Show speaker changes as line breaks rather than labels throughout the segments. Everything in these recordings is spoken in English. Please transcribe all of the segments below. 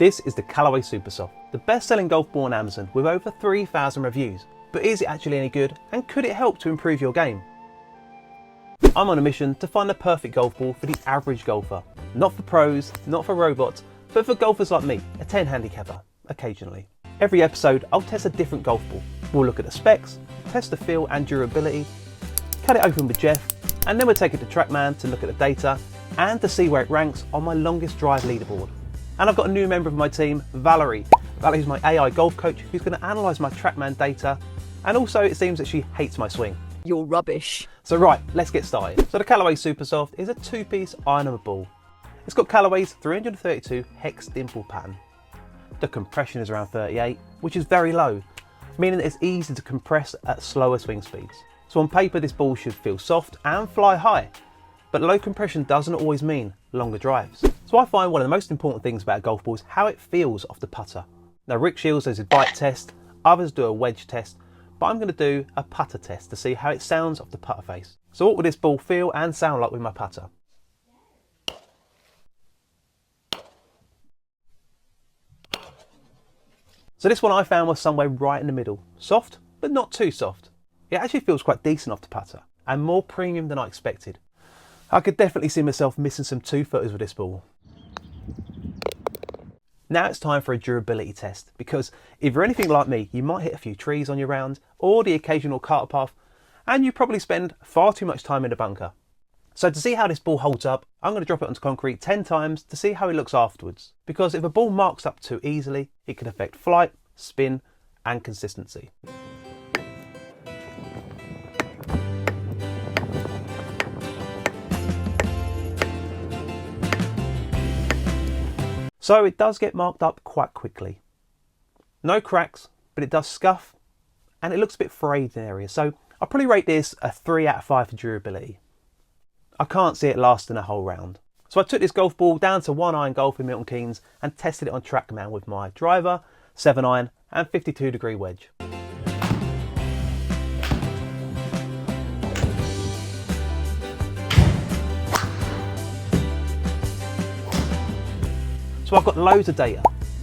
This is the Callaway Supersoft, the best-selling golf ball on Amazon with over 3,000 reviews. But is it actually any good, and could it help to improve your game? I'm on a mission to find the perfect golf ball for the average golfer. Not for pros, not for robots, but for golfers like me, a 10 handicapper, occasionally. Every episode I'll test a different golf ball. We'll look at the specs, test the feel and durability, cut it open with Jeff, and then we'll take it to Trackman to look at the data and to see where it ranks on my longest drive leaderboard. And I've got a new member of my team, Valerie. Valerie's my AI golf coach who's going to analyse my Trackman data, and also it seems that she hates my swing.
You're rubbish. So
right, let's get started. So the Callaway Supersoft is a two-piece iron ball. It's got Callaway's 332 hex dimple pattern. The compression is around 38, which is very low, meaning that it's easy to compress at slower swing speeds. So on paper this ball should feel soft and fly high, but low compression doesn't always mean longer drives. So I find one of the most important things about a golf ball is how it feels off the putter. Now Rick Shields does a bite test, others do a wedge test, but I'm going to do a putter test to see how it sounds off the putter face. So what would this ball feel and sound like with my putter? So this one I found was somewhere right in the middle. Soft, but not too soft. It actually feels quite decent off the putter, and more premium than I expected. I could definitely see myself missing some 2-footers with this ball. Now it's time for a durability test, because if you're anything like me, you might hit a few trees on your round, or the occasional cart path, and you probably spend far too much time in the bunker. So to see how this ball holds up, I'm going to drop it onto concrete 10 times to see how it looks afterwards. Because if a ball marks up too easily, it can affect flight, spin, and consistency. So it does get marked up quite quickly. No cracks, but it does scuff, and it looks a bit frayed in areas. So I'll probably rate this a 3 out of 5 for durability. I can't see it lasting a whole round. So I took this golf ball down to One Iron Golf in Milton Keynes and tested it on Trackman with my driver, 7 iron and 52-degree wedge. So I've got loads of data,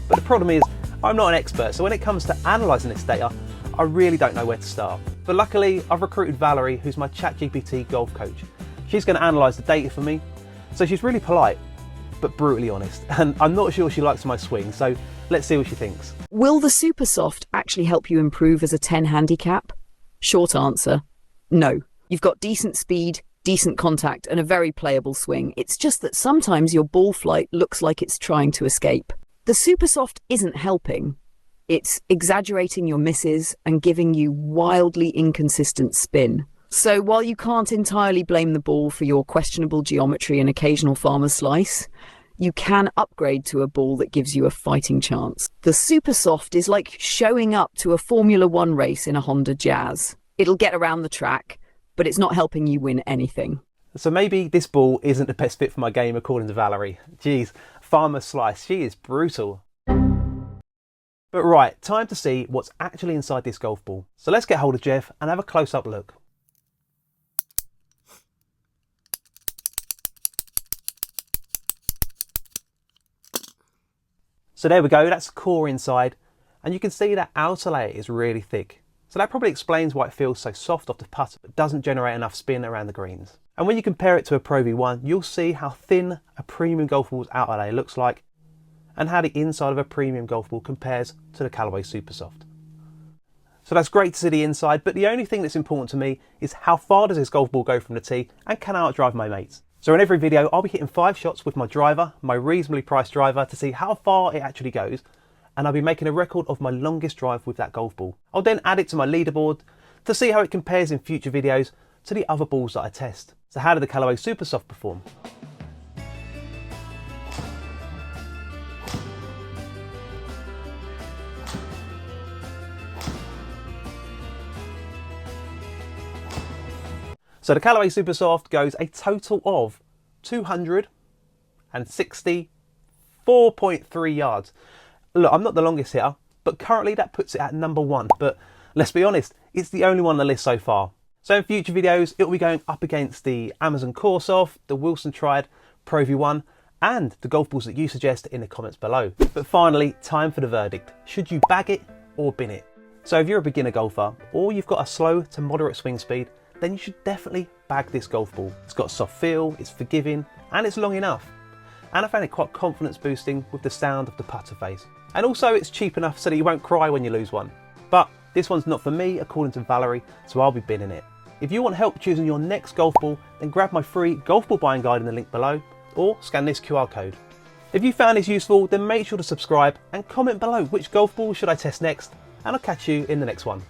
but the problem is I'm not an expert, so when it comes to analysing this data, I really don't know where to start. But luckily I've recruited Valerie, who's my ChatGPT golf coach. She's going to analyse the data for me. So she's really polite, but brutally honest, and I'm not sure she likes my swing, so let's see what she thinks.
Will the Supersoft actually help you improve as a 10 handicap? Short answer, no. You've got decent speed, decent contact and a very playable swing. It's just that sometimes your ball flight looks like it's trying to escape. The Supersoft isn't helping. It's exaggerating your misses and giving you wildly inconsistent spin. So while you can't entirely blame the ball for your questionable geometry and occasional farmer's slice, you can upgrade to a ball that gives you a fighting chance. The Supersoft is like showing up to a Formula One race in a Honda Jazz. It'll get around the track, but it's not helping you win anything.
So maybe this ball isn't the best fit for my game according to Valerie. Geez, farmer's slice, she is brutal. But right, time to see what's actually inside this golf ball. So let's get hold of Jeff and have a close-up look. So there we go, that's the core inside, and you can see that outer layer is really thick. So that probably explains why it feels so soft off the putter but doesn't generate enough spin around the greens. And when you compare it to a Pro V1, you'll see how thin a premium golf ball's outer layer looks like and how the inside of a premium golf ball compares to the Callaway Supersoft. So that's great to see the inside, but the only thing that's important to me is how far does this golf ball go from the tee and can I outdrive my mates? So in every video I'll be hitting 5 shots with my driver, my reasonably priced driver, to see how far it actually goes, and I'll be making a record of my longest drive with that golf ball. I'll then add it to my leaderboard to see how it compares in future videos to the other balls that I test. So how did the Callaway Supersoft perform? So the Callaway Supersoft goes a total of 264.3 yards. Look, I'm not the longest hitter, but currently that puts it at number 1. But let's be honest, it's the only one on the list so far. So in future videos, it'll be going up against the Amazon Course Off, the Wilson Tried Pro V1, and the golf balls that you suggest in the comments below. But finally, time for the verdict. Should you bag it or bin it? So if you're a beginner golfer or you've got a slow to moderate swing speed, then you should definitely bag this golf ball. It's got a soft feel, it's forgiving, and it's long enough. And I found it quite confidence boosting with the sound of the putter face. And also it's cheap enough so that you won't cry when you lose one. But this one's not for me according to Valerie, so I'll be binning it. If you want help choosing your next golf ball, then grab my free golf ball buying guide in the link below, or scan this QR code. If you found this useful, then make sure to subscribe and comment below which golf ball should I test next, and I'll catch you in the next one.